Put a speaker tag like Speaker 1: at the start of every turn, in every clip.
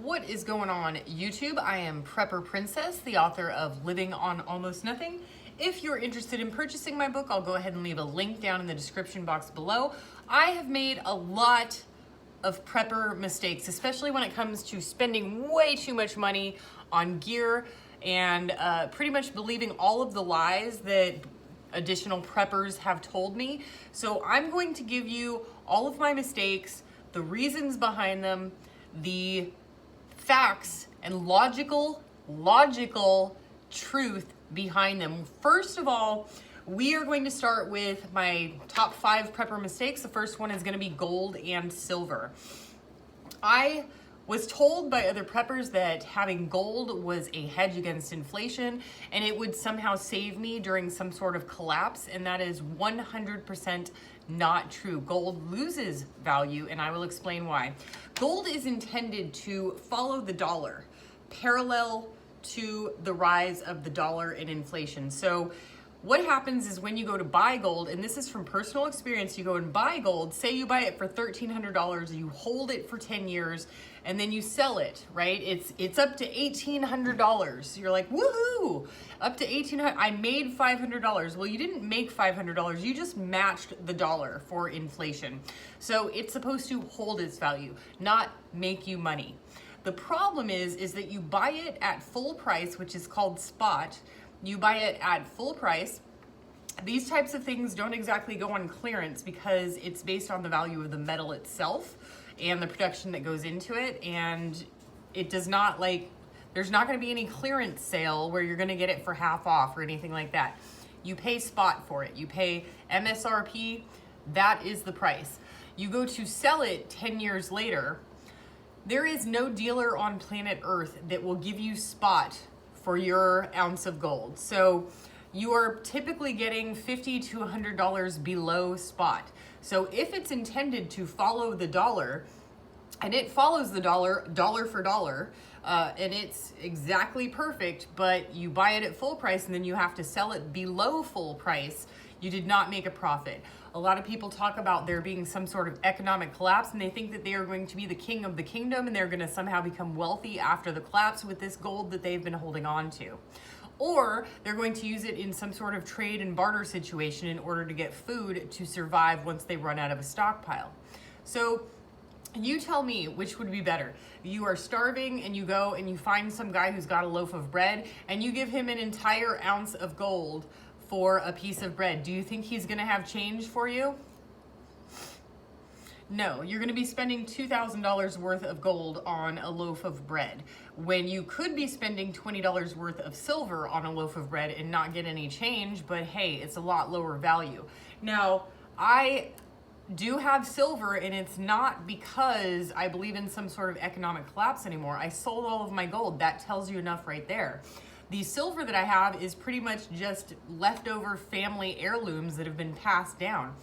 Speaker 1: What is going on, YouTube? I am Prepper Princess, the author of Living on Almost Nothing. If you're interested in purchasing my book, I'll go ahead and leave a link down in the description box below. I have made a lot of prepper mistakes, especially when it comes to spending way too much money on gear and pretty much believing all of the lies that additional preppers have told me. So I'm going to give you all of my mistakes, the reasons behind them, the facts and logical truth behind them. First of all, we are going to start with my top 5 prepper mistakes. The first one is going to be gold and silver. I was told by other preppers that having gold was a hedge against inflation and it would somehow save me during some sort of collapse, and that is 100% not true. Gold loses value, and I will explain why. Gold is intended to follow the dollar, parallel to the rise of the dollar and inflation. So what happens is when you go to buy gold, and this is from personal experience, you go and buy gold, say you buy it for $1,300, you hold it for 10 years, and then you sell it, right? It's up to $1,800. You're like, woohoo, up to $1,800, I made $500. Well, you didn't make $500, you just matched the dollar for inflation. So it's supposed to hold its value, not make you money. The problem is that you buy it at full price, which is called spot. You buy it at full price. These types of things don't exactly go on clearance because it's based on the value of the metal itself and the production that goes into it. And it does not, like, there's not going to be any clearance sale where you're going to get it for half off or anything like that. You pay spot for it. You pay MSRP. That is the price. You go to sell it 10 years later. There is no dealer on planet Earth that will give you spot for your ounce of gold. So you are typically getting $50 to $100 below spot. So if it's intended to follow the dollar, and it follows the dollar, dollar for dollar, and it's exactly perfect, but you buy it at full price and then you have to sell it below full price, you did not make a profit. A lot of people talk about there being some sort of economic collapse, and they think that they are going to be the king of the kingdom and they're going to somehow become wealthy after the collapse with this gold that they've been holding on to. Or they're going to use it in some sort of trade and barter situation in order to get food to survive once they run out of a stockpile. So you tell me which would be better. You are starving and you go and you find some guy who's got a loaf of bread and you give him an entire ounce of gold for a piece of bread. Do you think he's gonna have change for you? No, you're gonna be spending $2,000 worth of gold on a loaf of bread when you could be spending $20 worth of silver on a loaf of bread and not get any change, but hey, it's a lot lower value. Now, I do have silver, and it's not because I believe in some sort of economic collapse anymore. I sold all of my gold. That tells you enough right there. The silver that I have is pretty much just leftover family heirlooms that have been passed down.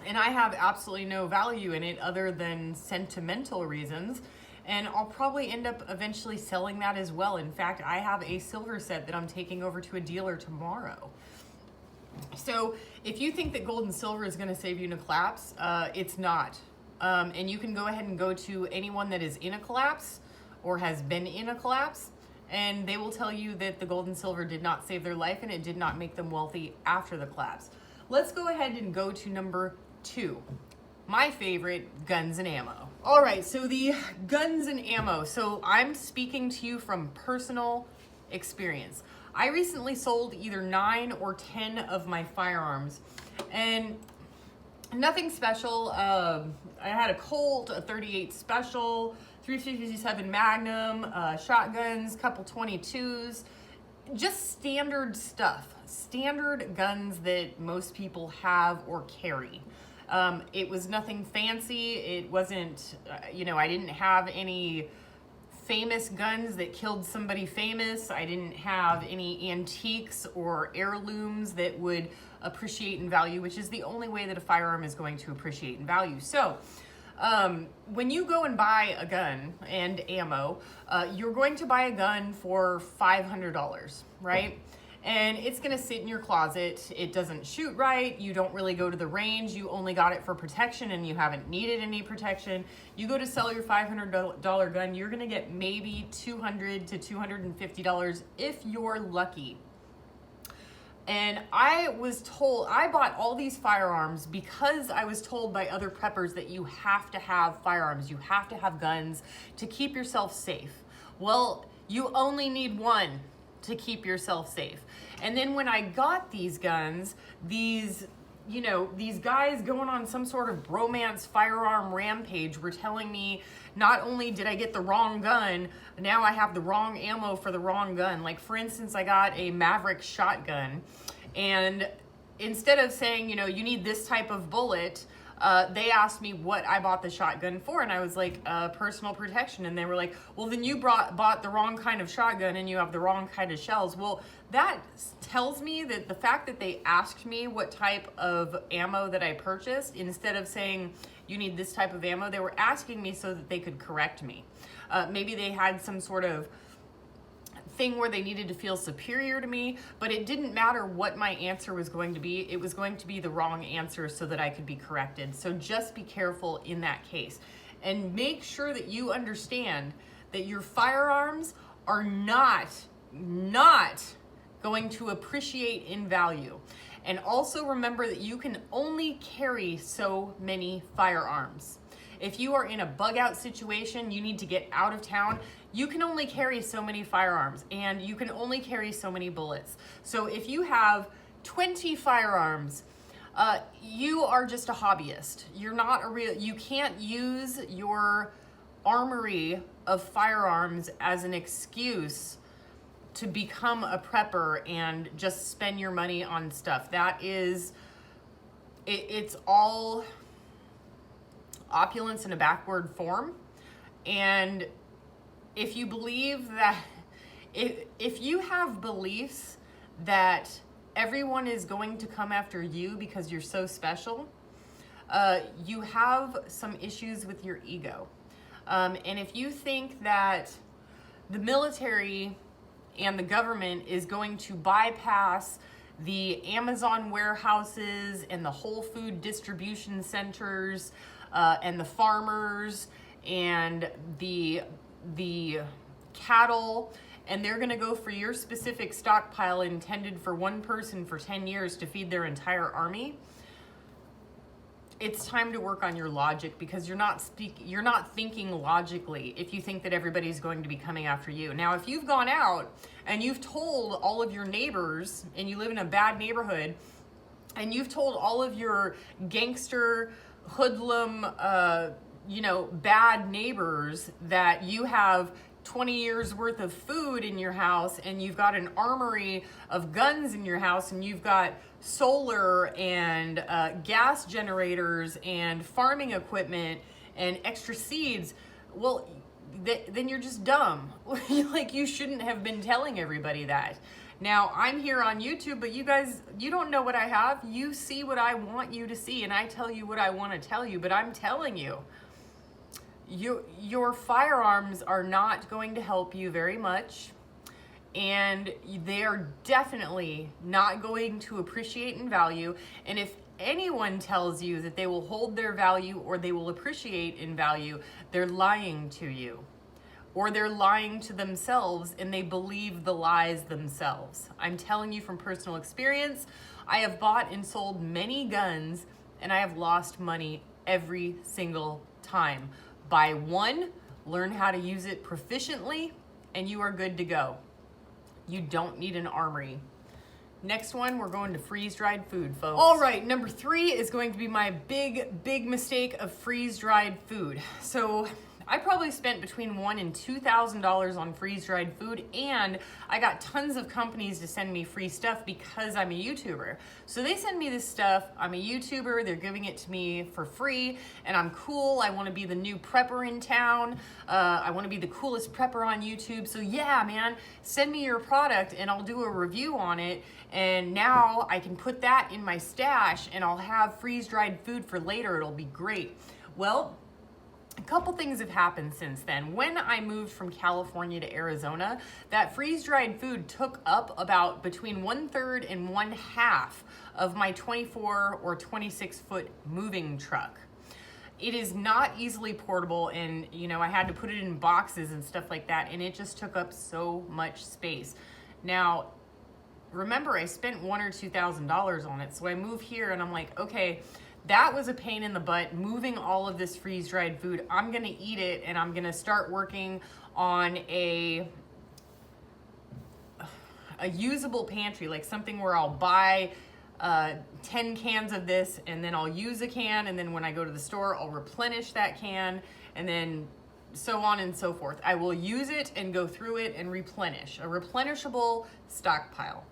Speaker 1: And I have absolutely no value in it other than sentimental reasons. And I'll probably end up eventually selling that as well. In fact, I have a silver set that I'm taking over to a dealer tomorrow. So if you think that gold and silver is going to save you in a collapse, it's not. And you can go ahead and go to anyone that is in a collapse or has been in a collapse, and they will tell you that the gold and silver did not save their life and it did not make them wealthy after the collapse. Let's go ahead and go to number 2. My favorite, guns and ammo. All right, so the guns and ammo. So I'm speaking to you from personal experience. I recently sold either 9 or 10 of my firearms, and nothing special. I had a Colt, a 38 Special, 357 Magnum, shotguns, couple 22s, just standard stuff, standard guns that most people have or carry. It was nothing fancy. It wasn't, I didn't have any famous guns that killed somebody famous. I didn't have any antiques or heirlooms that would appreciate in value, which is the only way that a firearm is going to appreciate in value. So when you go and buy a gun and ammo, you're going to buy a gun for $500, right? and it's gonna sit in your closet. It doesn't shoot right. You don't really go to the range. You only got it for protection and you haven't needed any protection. You go to sell your $500 gun, you're gonna get maybe $200 to $250 if you're lucky. And I was told, I bought all these firearms because I was told by other preppers that you have to have firearms, you have to have guns to keep yourself safe. Well, you only need one to keep yourself safe. And then when I got these guns, these guys going on some sort of bromance firearm rampage were telling me not only did I get the wrong gun, now I have the wrong ammo for the wrong gun. Like, for instance, I got a Maverick shotgun, and instead of saying, you need this type of bullet, they asked me what I bought the shotgun for, and I was like, personal protection. And they were like, well, then you bought the wrong kind of shotgun and you have the wrong kind of shells. Well, that tells me that the fact that they asked me what type of ammo that I purchased, instead of saying you need this type of ammo, they were asking me so that they could correct me. Maybe they had some sort of thing where they needed to feel superior to me, but it didn't matter what my answer was going to be. It was going to be the wrong answer so that I could be corrected. So just be careful in that case, and make sure that you understand that your firearms are not going to appreciate in value. And also remember that you can only carry so many firearms. If you are in a bug out situation, you need to get out of town, you can only carry so many firearms and you can only carry so many bullets. So if you have 20 firearms, you are just a hobbyist. You're not a real, you can't use your armory of firearms as an excuse to become a prepper and just spend your money on stuff. That is, it's all opulence in a backward form. And if you believe that, if you have beliefs that everyone is going to come after you because you're so special, you have some issues with your ego. And if you think that the military and the government is going to bypass the Amazon warehouses and the Whole Food distribution centers and the farmers and the cattle, and they're going to go for your specific stockpile intended for one person for 10 years to feed their entire army, it's time to work on your logic, because you're not thinking logically if you think that everybody's going to be coming after you. Now, if you've gone out and you've told all of your neighbors, and you live in a bad neighborhood, and you've told all of your gangster, hoodlum, bad neighbors that you have 20 years worth of food in your house, and you've got an armory of guns in your house, and you've got solar and gas generators and farming equipment and extra seeds, well, then you're just dumb. Like, you shouldn't have been telling everybody that. Now, I'm here on YouTube, but you guys, you don't know what I have. You see what I want you to see, and I tell you what I want to tell you, but I'm telling you, your firearms are not going to help you very much, and they are definitely not going to appreciate in value. And if anyone tells you that they will hold their value or they will appreciate in value, they're lying to you, or they're lying to themselves and they believe the lies themselves. I'm telling you from personal experience, I have bought and sold many guns and I have lost money every single time. Buy one, learn how to use it proficiently, and you are good to go. You don't need an armory. Next one, we're going to freeze-dried food, folks. All right, number 3 is going to be my big mistake of freeze-dried food. So I probably spent between $1,000 and $2,000 on freeze-dried food, and I got tons of companies to send me free stuff because I'm a YouTuber. So they send me this stuff, I'm a YouTuber, they're giving it to me for free, and I'm cool, I wanna be the new prepper in town, I wanna be the coolest prepper on YouTube, so yeah, man, send me your product and I'll do a review on it, and now I can put that in my stash and I'll have freeze-dried food for later, it'll be great. Well, A couple things have happened since then. When I moved from California to Arizona, that freeze-dried food took up about between 1/3 and 1/2 of my 24 or 26 foot moving truck. It is not easily portable, and I had to put it in boxes and stuff like that, and it just took up so much space. Now, remember, I spent $1,000 or $2,000 on it, so I move here and I'm like, okay, that was a pain in the butt, moving all of this freeze-dried food. I'm gonna eat it, and I'm gonna start working on a usable pantry, like something where I'll buy 10 cans of this, and then I'll use a can, and then when I go to the store, I'll replenish that can, and then so on and so forth. I will use it and go through it and replenish, a replenishable stockpile.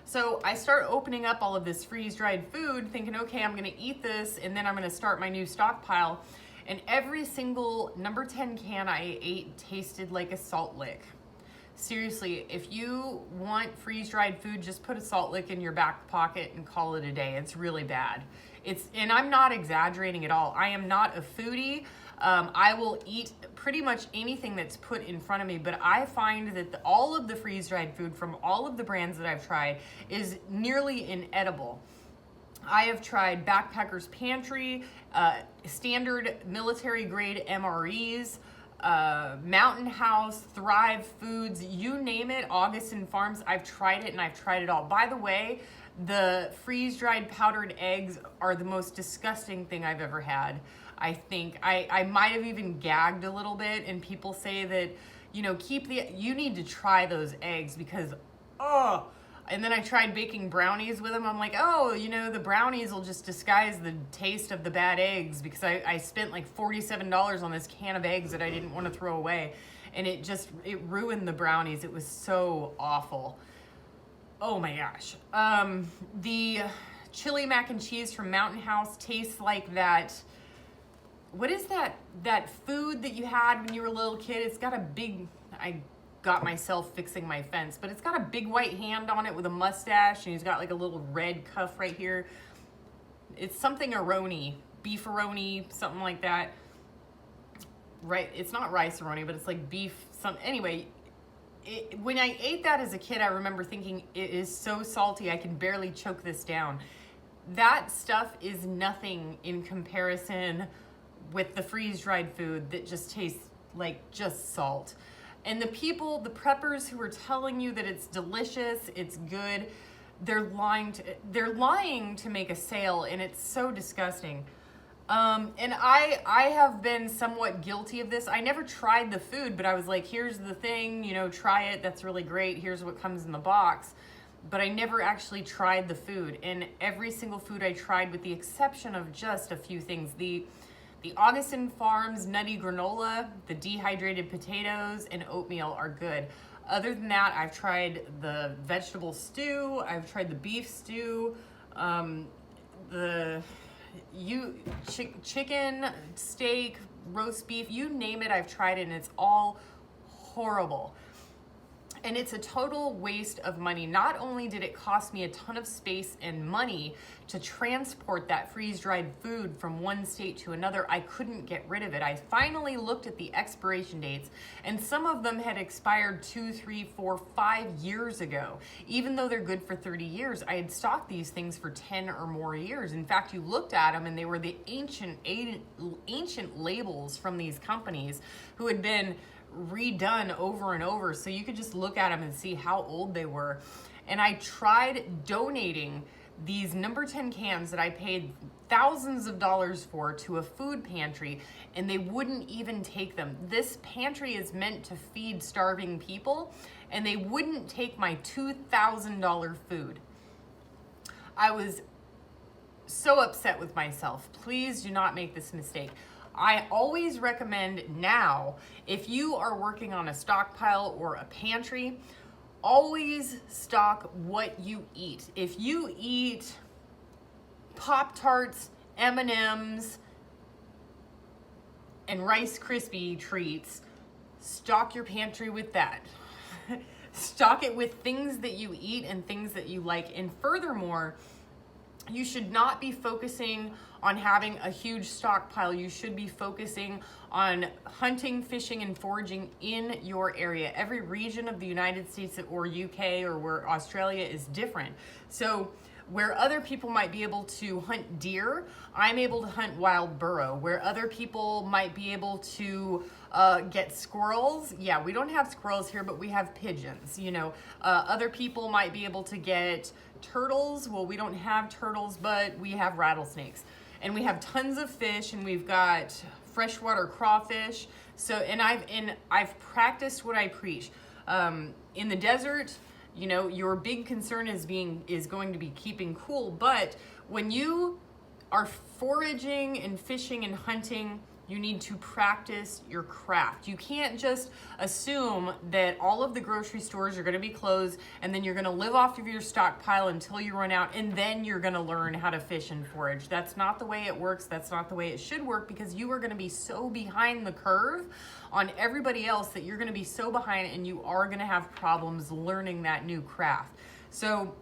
Speaker 1: So I start opening up all of this freeze-dried food thinking, okay, I'm gonna eat this, and then I'm gonna start my new stockpile. And every single number 10 can I ate tasted like a salt lick. Seriously, if you want freeze-dried food, just put a salt lick in your back pocket and call it a day. It's really bad. And I'm not exaggerating at all. I am not a foodie. I will eat pretty much anything that's put in front of me, but I find that all of the freeze-dried food from all of the brands that I've tried is nearly inedible. I have tried Backpacker's Pantry, standard military grade MREs, Mountain House, Thrive Foods, you name it, Augustin Farms. I've tried it, and I've tried it all. By the way, the freeze-dried powdered eggs are the most disgusting thing I've ever had. I think I might have even gagged a little bit, and people say that, you need to try those eggs because, and then I tried baking brownies with them. I'm like, the brownies will just disguise the taste of the bad eggs, because I spent like $47 on this can of eggs that I didn't want to throw away, and it ruined the brownies. It was so awful. Oh my gosh. The chili mac and cheese from Mountain House tastes like that. What is that food that you had when you were a little kid? It's got I got myself fixing my fence, but it's got a big white hand on it with a mustache, and he's got like a little red cuff right here. It's something Aroni, beef Aroni, something like that. Right? It's not rice Aroni, but it's like beef. Anyway, when I ate that as a kid, I remember thinking, it is so salty, I can barely choke this down. That stuff is nothing in comparison with the freeze-dried food that just tastes like just salt. And the preppers who are telling you that it's delicious, it's good, they're lying to make a sale, and it's so disgusting. And I have been somewhat guilty of this. I never tried the food, but I was like, here's the thing, try it, that's really great, here's what comes in the box. But I never actually tried the food. And every single food I tried, with the exception of just a few things, the Augustin Farms nutty granola, the dehydrated potatoes, and oatmeal are good. Other than that, I've tried the vegetable stew, I've tried the beef stew, chicken, steak, roast beef, you name it, I've tried it, and it's all horrible. And it's a total waste of money. Not only did it cost me a ton of space and money to transport that freeze-dried food from one state to another, I couldn't get rid of it. I finally looked at the expiration dates, and some of them had expired 2, 3, 4, 5 years ago. Even though they're good for 30 years, I had stocked these things for 10 or more years. In fact, you looked at them, and they were the ancient labels from these companies who had been redone over and over, so you could just look at them and see how old they were. And I tried donating these number 10 cans that I paid thousands of dollars for to a food pantry, and they wouldn't even take them. This pantry is meant to feed starving people, and they wouldn't take my $2,000 food. I was so upset with myself. Please do not make this mistake. I always recommend now, if you are working on a stockpile or a pantry, always stock what you eat. If you eat Pop-Tarts, M&Ms, and Rice Krispie treats, stock your pantry with that. Stock it with things that you eat and things that you like. And furthermore, you should not be focusing on having a huge stockpile. You should be focusing on hunting, fishing, and foraging in your area. Every region of the United States or UK or where Australia is different. So where other people might be able to hunt deer, I'm able to hunt wild burrow. Where other people might be able to get squirrels, yeah, we don't have squirrels here, but we have pigeons. You know, other people might be able to get turtles. Well, we don't have turtles, but we have rattlesnakes. And we have tons of fish, and we've got freshwater crawfish. So, and I've practiced what I preach. In the desert, you know, your big concern is going to be keeping cool, but when you are foraging and fishing and hunting, you need to practice your craft. You can't just assume that all of the grocery stores are going to be closed and then you're going to live off of your stockpile until you run out and then you're going to learn how to fish and forage. That's not the way it works. That's not the way it should work, because you are going to be so behind the curve on everybody else that you're going to be so behind and you are going to have problems learning that new craft. So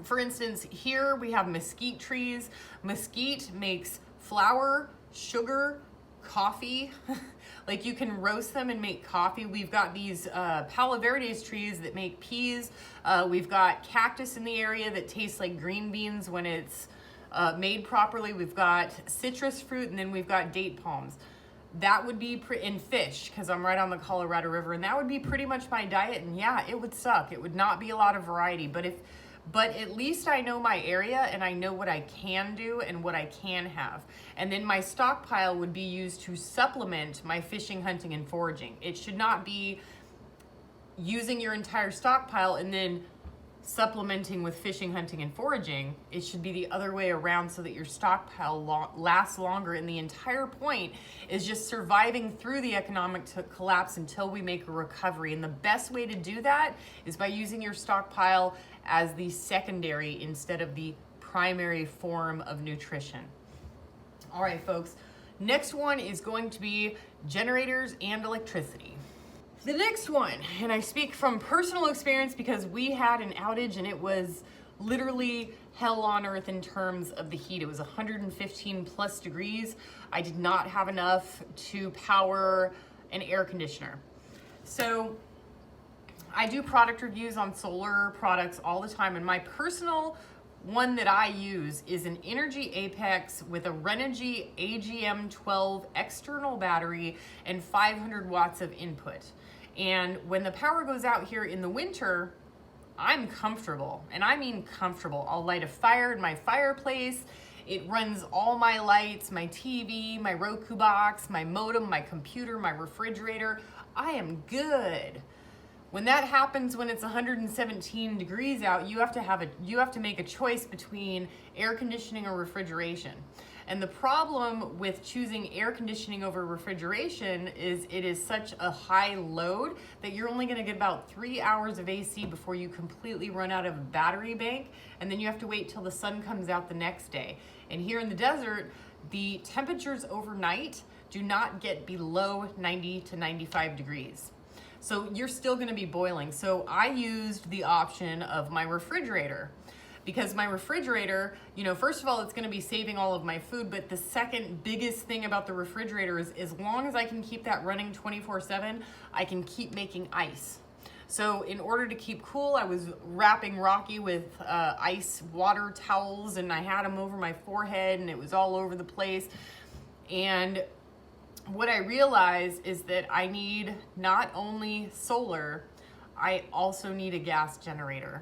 Speaker 1: for instance, here we have mesquite trees. Mesquite makes flour, sugar, coffee. Like you can roast them and make coffee. We've got these Palo Verdes trees that make peas. We've got cactus in the area that tastes like green beans when it's made properly. We've got citrus fruit, and then we've got date palms. That would be in fish, because I'm right on the Colorado River, and that would be pretty much my diet. And yeah, it would suck. It would not be a lot of variety, but at least I know my area and I know what I can do and what I can have. And then my stockpile would be used to supplement my fishing, hunting, and foraging. It should not be using your entire stockpile and then supplementing with fishing, hunting, and foraging. It should be the other way around, so that your stockpile lasts longer. And the entire point is just surviving through the economic collapse until we make a recovery. And the best way to do that is by using your stockpile as the secondary instead of the primary form of nutrition. All right, folks. Next one is going to be generators and electricity. The next one, and I speak from personal experience because we had an outage and it was literally hell on earth in terms of the heat. It was 115 plus degrees. I did not have enough to power an air conditioner. So I do product reviews on solar products all the time, and my personal one that I use is an Energy Apex with a Renogy AGM12 external battery and 500 watts of input. And when the power goes out here in the winter, I'm comfortable, and I mean comfortable. I'll light a fire in my fireplace. It runs all my lights, my TV, my Roku box, my modem, my computer, my refrigerator. I am good. When that happens, when it's 117 degrees out, you have to make a choice between air conditioning or refrigeration. And the problem with choosing air conditioning over refrigeration is it is such a high load that you're only going to get about 3 hours of AC before you completely run out of a battery bank, and then you have to wait till the sun comes out the next day. And here in the desert, the temperatures overnight do not get below 90 to 95 degrees. So you're still going to be boiling. So I used the option of my refrigerator, because my refrigerator, you know, first of all, it's going to be saving all of my food. But the second biggest thing about the refrigerator is, as long as I can keep that running 24/7, I can keep making ice. So in order to keep cool, I was wrapping Rocky with ice water towels, and I had them over my forehead, and it was all over the place. And what I realized is that I need not only solar, I also need a gas generator.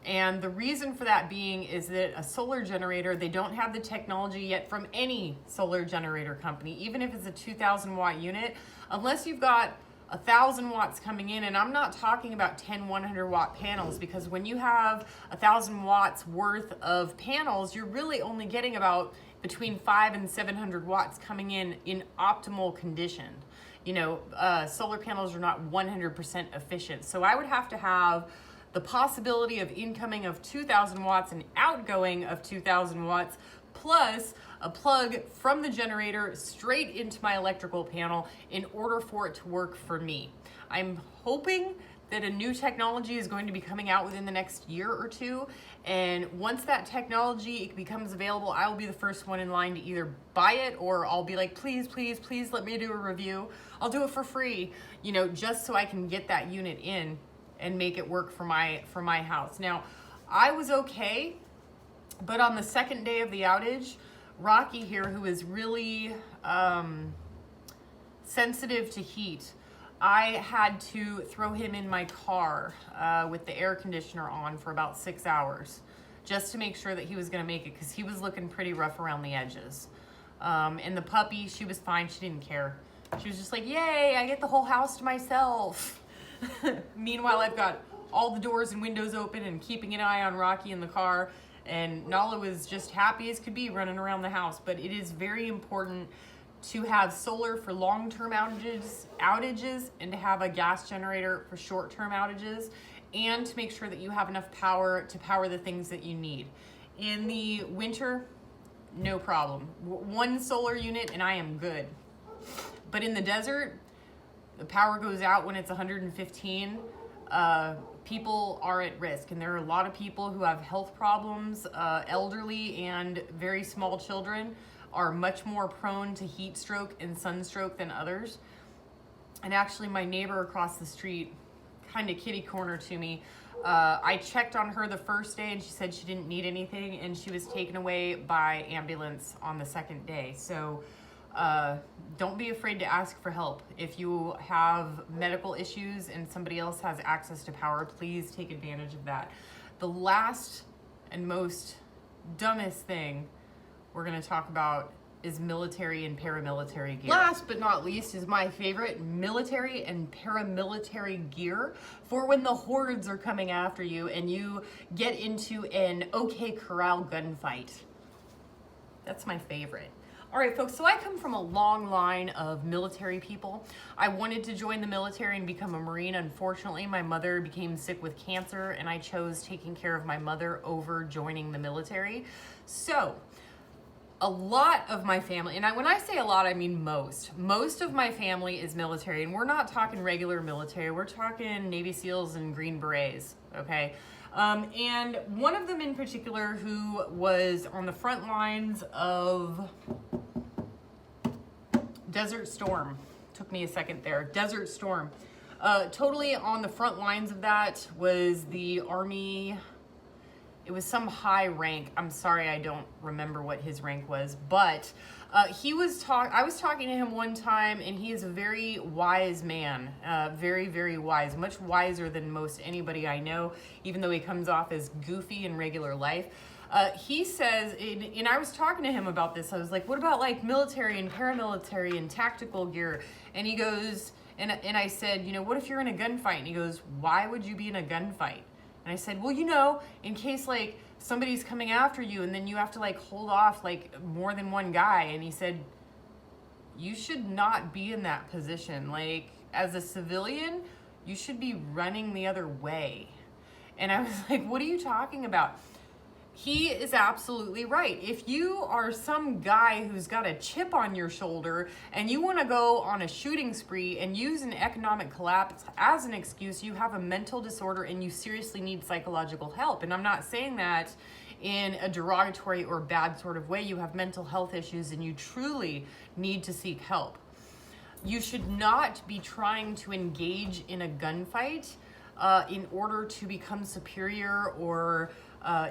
Speaker 1: And the reason for that being is that a solar generator, they don't have the technology yet from any solar generator company, even if it's a 2,000 watt unit, unless you've got 1,000 watts coming in. And I'm not talking about 10 100 watt panels, because when you have 1,000 watts worth of panels, you're really only getting about between 500 and 700 watts coming in optimal condition. You know, solar panels are not 100% efficient. So I would have to have the possibility of incoming of 2,000 watts and outgoing of 2,000 watts, plus a plug from the generator straight into my electrical panel in order for it to work for me. I'm hoping that a new technology is going to be coming out within the next year or two, And once that technology becomes available, I will be the first one in line to either buy it, or I'll be like, please, please, please let me do a review. I'll do it for free, you know, just so I can get that unit in and make it work for my house. Now, I was okay, but on the second day of the outage, Rocky here, who is really sensitive to heat, I had to throw him in my car with the air conditioner on for about 6 hours just to make sure that he was gonna make it, because he was looking pretty rough around the edges. And the puppy, she was fine, she didn't care. She was just like, yay, I get the whole house to myself. Meanwhile, I've got all the doors and windows open and keeping an eye on Rocky in the car, and Nala was just happy as could be running around the house. But it is very important to have solar for long-term outages and to have a gas generator for short-term outages, and to make sure that you have enough power to power the things that you need. In the winter, no problem. One solar unit and I am good. But in the desert, the power goes out when it's 115. People are at risk, and there are a lot of people who have health problems. Elderly and very small children are much more prone to heat stroke and sunstroke than others. And actually, my neighbor across the street, kind of kitty corner to me, I checked on her the first day and she said she didn't need anything, and she was taken away by ambulance on the second day. So don't be afraid to ask for help. If you have medical issues and somebody else has access to power, please take advantage of that. The last and most dumbest thing we're going to talk about is military and paramilitary gear. Last but not least is my favorite, military and paramilitary gear for when the hordes are coming after you and you get into an OK Corral gunfight. That's my favorite. All right, folks, so I come from a long line of military people. I wanted to join the military and become a Marine. Unfortunately, my mother became sick with cancer, and I chose taking care of my mother over joining the military. So a lot of my family, and when I say a lot, I mean most of my family is military, and we're not talking regular military. We're talking Navy SEALs and Green Berets, okay? And one of them in particular who was on the front lines of Desert Storm. Took me a second there. Desert Storm. Totally on the front lines of that was the Army. It was some high rank. I'm sorry, I don't remember what his rank was, but I was talking to him one time, and he is a very wise man, very, very wise, much wiser than most anybody I know, even though he comes off as goofy in regular life. He says, and I was talking to him about this, I was like, what about like military and paramilitary and tactical gear? And he goes, and I said, you know, what if you're in a gunfight? And he goes, why would you be in a gunfight? And I said, well, you know, in case like somebody's coming after you and then you have to like hold off like more than one guy. And he said, you should not be in that position. Like as a civilian, you should be running the other way. And I was like, what are you talking about? He is absolutely right. If you are some guy who's got a chip on your shoulder and you want to go on a shooting spree and use an economic collapse as an excuse, you have a mental disorder and you seriously need psychological help. And I'm not saying that in a derogatory or bad sort of way. You have mental health issues and you truly need to seek help. You should not be trying to engage in a gunfight in order to become superior or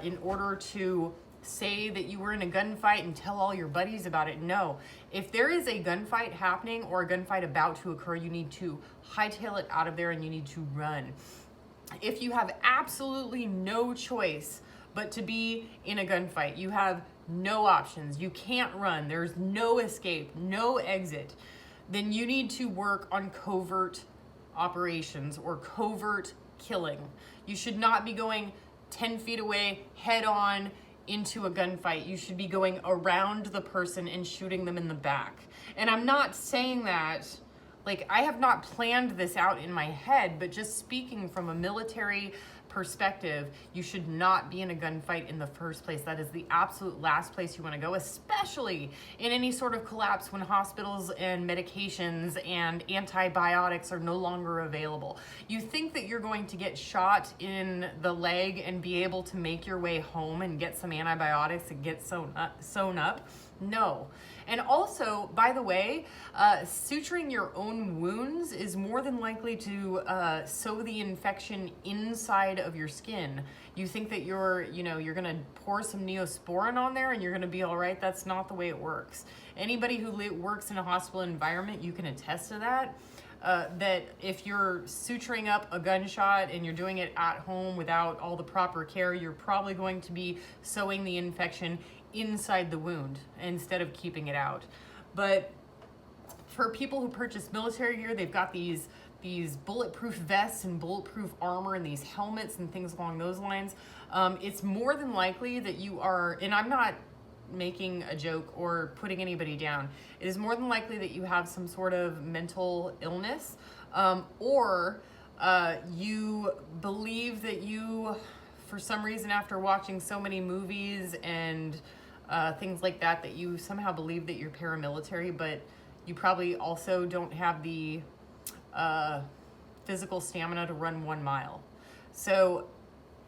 Speaker 1: in order to say that you were in a gunfight and tell all your buddies about it. No, if there is a gunfight happening or a gunfight about to occur, you need to hightail it out of there and you need to run. If you have absolutely no choice but to be in a gunfight, you have no options, you can't run, there's no escape, no exit, then you need to work on covert operations or covert killing. You should not be going 10 feet away, head on into a gunfight. You should be going around the person and shooting them in the back. And I'm not saying that, like, I have not planned this out in my head, but just speaking from a military perspective, you should not be in a gunfight in the first place. That is the absolute last place you want to go, especially in any sort of collapse when hospitals and medications and antibiotics are no longer available. You think that you're going to get shot in the leg and be able to make your way home and get some antibiotics and get sewn up? No. And also, by the way, suturing your own wounds is more than likely to sow the infection inside of your skin. You think that you're gonna pour some Neosporin on there and you're gonna be all right. That's not the way it works. Anybody who works in a hospital environment, you can attest to that. That if you're suturing up a gunshot and you're doing it at home without all the proper care, you're probably going to be sowing the infection inside the wound instead of keeping it out. But for people who purchase military gear, they've got these bulletproof vests and bulletproof armor and these helmets and things along those lines. It's more than likely that you are, and I'm not making a joke or putting anybody down, it is more than likely that you have some sort of mental illness, or you believe that you, for some reason, after watching so many movies and things like that, that you somehow believe that you're paramilitary, but you probably also don't have the physical stamina to run 1 mile. So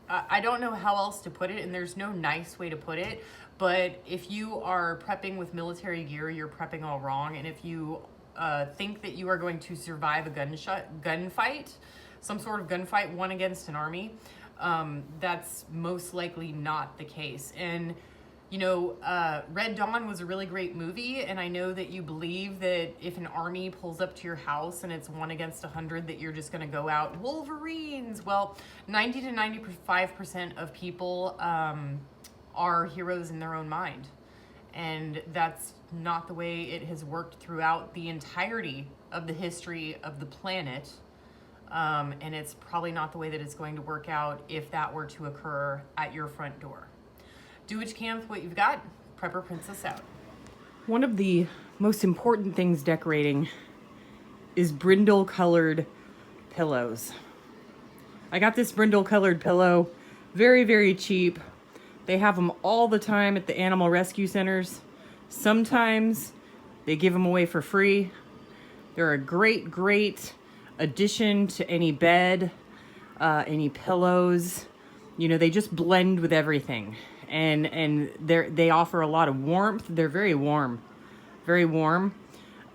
Speaker 1: I don't know how else to put it, and there's no nice way to put it, but if you are prepping with military gear, you're prepping all wrong. And if you think that you are going to survive a gunfight, some sort of gunfight, one against an army, that's most likely not the case. And Red Dawn was a really great movie, and I know that you believe that if an army pulls up to your house and it's 1 against 100, that you're just going to go out Wolverines. Well, 90 to 95% of people are heroes in their own mind, and that's not the way it has worked throughout the entirety of the history of the planet. And it's probably not the way that it's going to work out if that were to occur at your front door. Do what you can with what you've got. Prepper Princess out. One of the most important things decorating is brindle colored pillows. I got this brindle colored pillow, very, very cheap. They have them all the time at the animal rescue centers. Sometimes they give them away for free. They're a great, great addition to any bed, any pillows. They just blend with everything. And they offer a lot of warmth. They're very warm, very warm.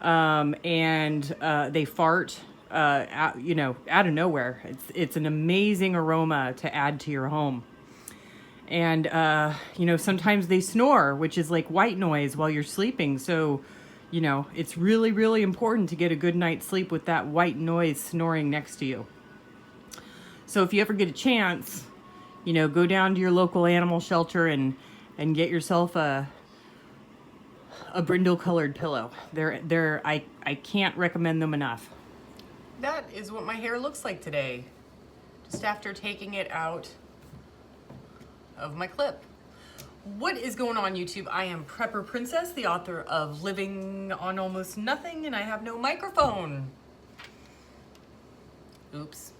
Speaker 1: And they fart, out of nowhere. It's an amazing aroma to add to your home. And, sometimes they snore, which is like white noise while you're sleeping. So, it's really, really important to get a good night's sleep with that white noise snoring next to you. So if you ever get a chance, go down to your local animal shelter and get yourself a brindle colored pillow. I can't recommend them enough. That is what my hair looks like today, just after taking it out of my clip. What is going on, YouTube? I am Prepper Princess, the author of Living on Almost Nothing, and I have no microphone. Oops.